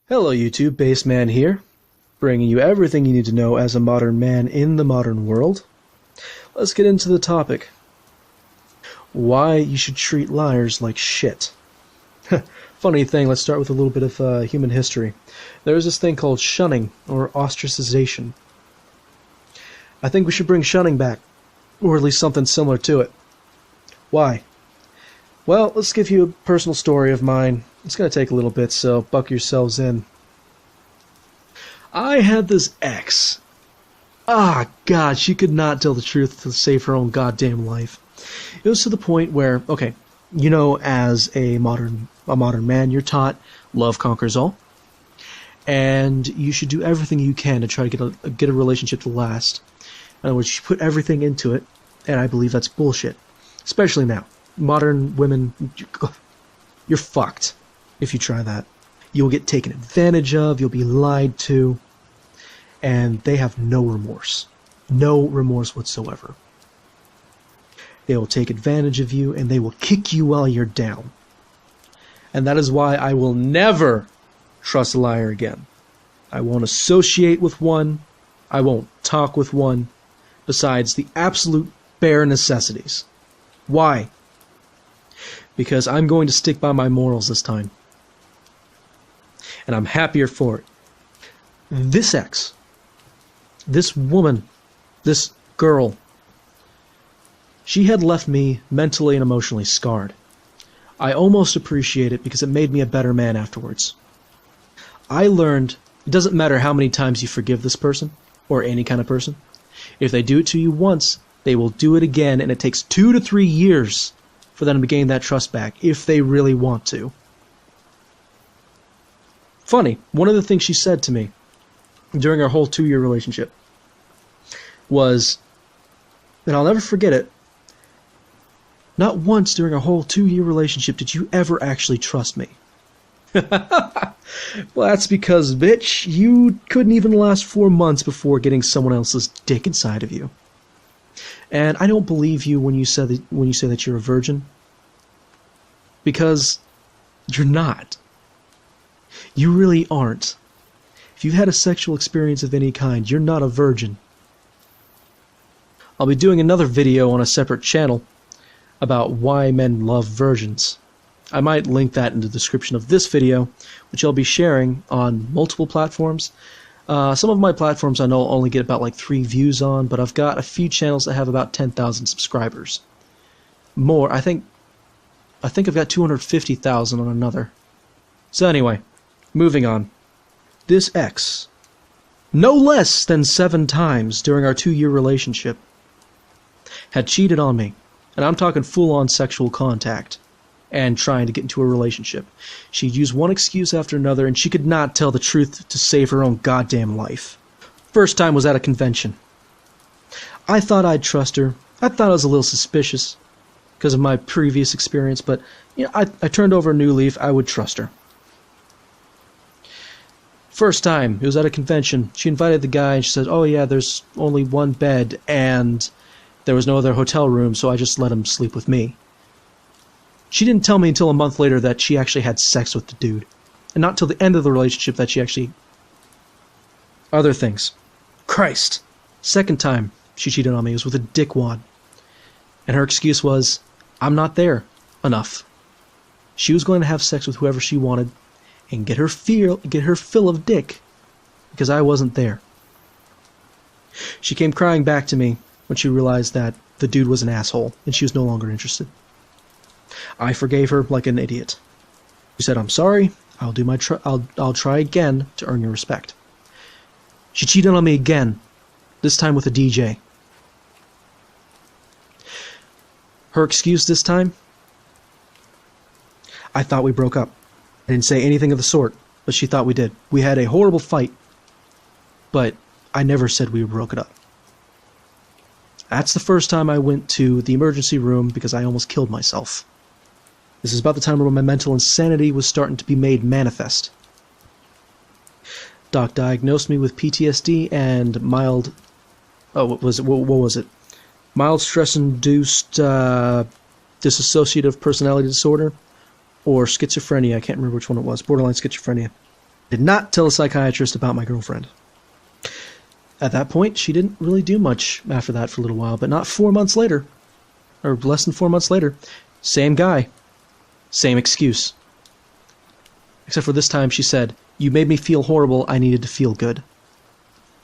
Hello YouTube, Baseman here, bringing you everything you need to know as a modern man in the modern world. Let's get into the topic. Why you should treat liars like shit. Funny thing, let's start with a little bit of human history. There's this thing called shunning, or ostracization. I think we should bring shunning back, or at least something similar to it. Why? Well, let's give you a personal story of mine. It's going to take a little bit, so buckle yourselves in. I had this ex. God, she could not tell the truth to save her own goddamn life. It was to the point where, okay, you know, as a modern man, you're taught love conquers all, and you should do everything you can to try to get a relationship to last. In other words, you put everything into it, and I believe that's bullshit. Especially now. Modern women, you're fucked if you try that. You'll get taken advantage of, you'll be lied to, and they have no remorse. No remorse whatsoever. They will take advantage of you, and they will kick you while you're down. And that is why I will never trust a liar again. I won't associate with one. I won't talk with one, besides the absolute bare necessities. Why? Because I'm going to stick by my morals this time. And I'm happier for it. This ex, this woman, this girl, she had left me mentally and emotionally scarred. I almost appreciate it because it made me a better man afterwards. I learned it doesn't matter how many times you forgive this person, or any kind of person. If they do it to you once, they will do it again, and it takes 2 to 3 years for them to gain that trust back, if they really want to. Funny, one of the things she said to me during our whole 2-year relationship was, and I'll never forget it, not once during a whole 2-year relationship did you ever actually trust me. Well, that's because, bitch, you couldn't even last 4 months before getting someone else's dick inside of you. And I don't believe you when you say that you're a virgin, because you're not. You really aren't. If you've had a sexual experience of any kind, you're not a virgin. I'll be doing another video on a separate channel about why men love virgins. I might link that in the description of this video, which I'll be sharing on multiple platforms. Some of my platforms I know I'll only get about like 3 views on, but I've got a few channels that have about 10,000 subscribers. More, I think I've got 250,000 on another. So anyway, moving on. This ex, no less than 7 times during our 2-year relationship, had cheated on me. And I'm talking full-on sexual contact and trying to get into a relationship. She'd use one excuse after another, and she could not tell the truth to save her own goddamn life. First time was at a convention. I thought I'd trust her. I thought I was a little suspicious because of my previous experience, but you know, I turned over a new leaf. I would trust her. First time, it was at a convention. She invited the guy, and she said, oh yeah, there's only one bed, and there was no other hotel room, so I just let him sleep with me. She didn't tell me until a month later that she actually had sex with the dude. And not till the end of the relationship that she actually... Other things. Christ. Second time she cheated on me was with a dickwad. And her excuse was, I'm not there enough. She was going to have sex with whoever she wanted and get her fill of dick because I wasn't there. She came crying back to me when she realized that the dude was an asshole and she was no longer interested. I forgave her like an idiot. She said, I'm sorry, I'll try again to earn your respect. She cheated on me again, this time with a DJ. Her excuse this time? I thought we broke up. I didn't say anything of the sort, but she thought we did. We had a horrible fight, but I never said we broke it up. That's the first time I went to the emergency room because I almost killed myself. This is about the time where my mental insanity was starting to be made manifest. Doc diagnosed me with PTSD and mild... what was it? Mild stress-induced dissociative personality disorder, or schizophrenia. I can't remember which one it was. Borderline schizophrenia. Did not tell a psychiatrist about my girlfriend. At that point, she didn't really do much after that for a little while, but not 4 months later, or less than 4 months later, same guy, same excuse. Except for this time she said, "You made me feel horrible, I needed to feel good."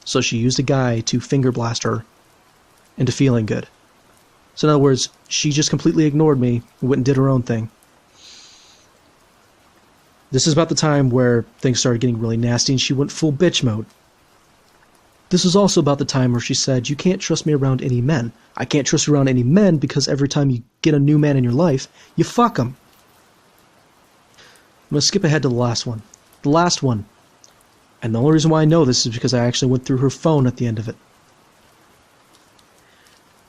So she used a guy to finger blast her into feeling good. So in other words, she just completely ignored me and went and did her own thing. This is about the time where things started getting really nasty and she went full bitch mode. This was also about the time where she said, "You can't trust me around any men. I can't trust you around any men because every time you get a new man in your life, you fuck him." I'm going to skip ahead to the last one. The last one. And the only reason why I know this is because I actually went through her phone at the end of it.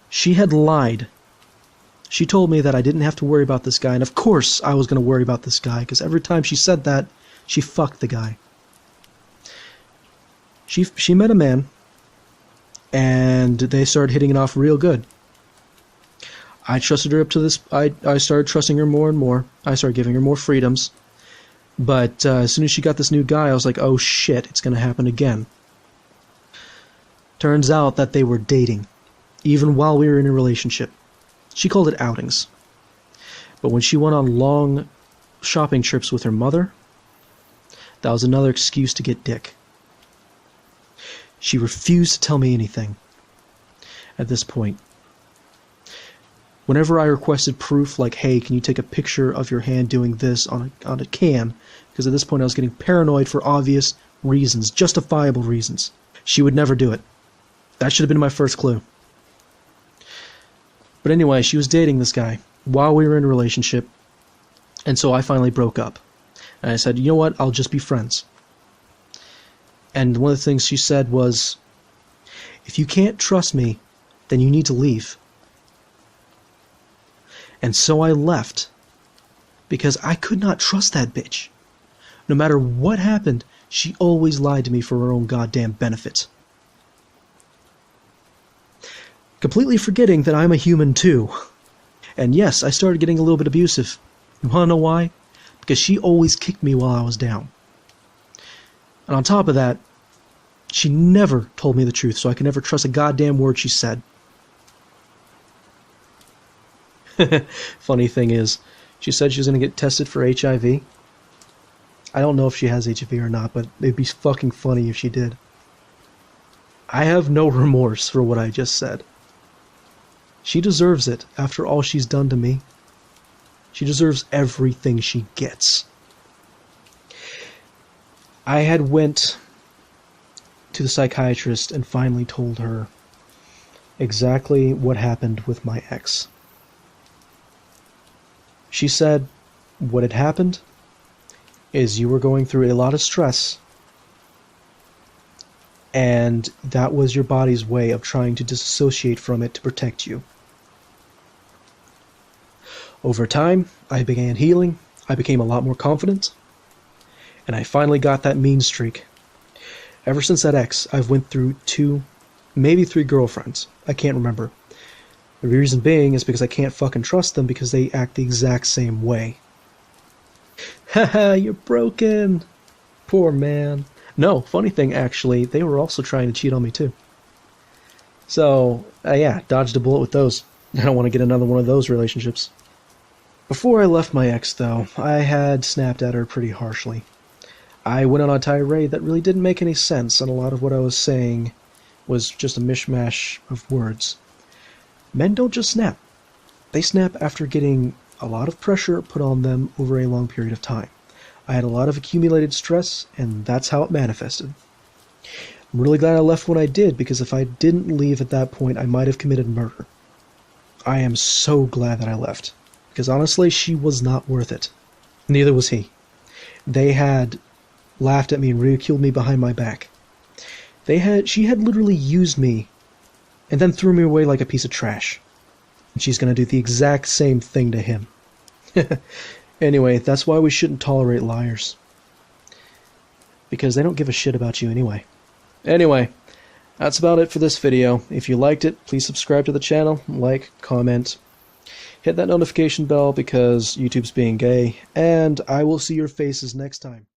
She had lied. She told me that I didn't have to worry about this guy, and of course I was going to worry about this guy, because every time she said that, she fucked the guy. She met a man, and they started hitting it off real good. I trusted her up to this. I started trusting her more and more. I started giving her more freedoms. But as soon as she got this new guy, I was like, oh shit, it's going to happen again. Turns out that they were dating, even while we were in a relationship. She called it outings. But when she went on long shopping trips with her mother, that was another excuse to get dick. She refused to tell me anything at this point. Whenever I requested proof, like, hey, can you take a picture of your hand doing this on a can? Because at this point I was getting paranoid for obvious reasons, justifiable reasons. She would never do it. That should have been my first clue. But anyway, she was dating this guy while we were in a relationship, and so I finally broke up. And I said, you know what, I'll just be friends. And one of the things she said was, if you can't trust me, then you need to leave. And so I left, because I could not trust that bitch. No matter what happened, she always lied to me for her own goddamn benefit. Completely forgetting that I'm a human too. And yes, I started getting a little bit abusive. You wanna know why? Because she always kicked me while I was down. And on top of that, she never told me the truth, so I could never trust a goddamn word she said. Funny thing is, she said she was going to get tested for HIV. I don't know if she has HIV or not, but it'd be fucking funny if she did. I have no remorse for what I just said. She deserves it after all she's done to me. She deserves everything she gets. I had went to the psychiatrist and finally told her exactly what happened with my ex. She said what had happened is you were going through a lot of stress, and that was your body's way of trying to disassociate from it to protect you. Over time, I began healing, I became a lot more confident, and I finally got that mean streak. Ever since that ex, I've went through 2, maybe 3 girlfriends. I can't remember. The reason being is because I can't fucking trust them because they act the exact same way. Haha, you're broken! Poor man. No, funny thing actually, they were also trying to cheat on me too. So, yeah, dodged a bullet with those. I don't want to get another one of those relationships. Before I left my ex though, I had snapped at her pretty harshly. I went on a tirade that really didn't make any sense, and a lot of what I was saying was just a mishmash of words. Men don't just snap. They snap after getting a lot of pressure put on them over a long period of time. I had a lot of accumulated stress, and that's how it manifested. I'm really glad I left when I did, because if I didn't leave at that point, I might have committed murder. I am so glad that I left, because honestly, she was not worth it. Neither was he. They had laughed at me and ridiculed me behind my back. She had literally used me and then threw me away like a piece of trash. And she's going to do the exact same thing to him. Anyway, that's why we shouldn't tolerate liars. Because they don't give a shit about you anyway. Anyway, that's about it for this video. If you liked it, please subscribe to the channel, like, comment, hit that notification bell because YouTube's being gay, and I will see your faces next time.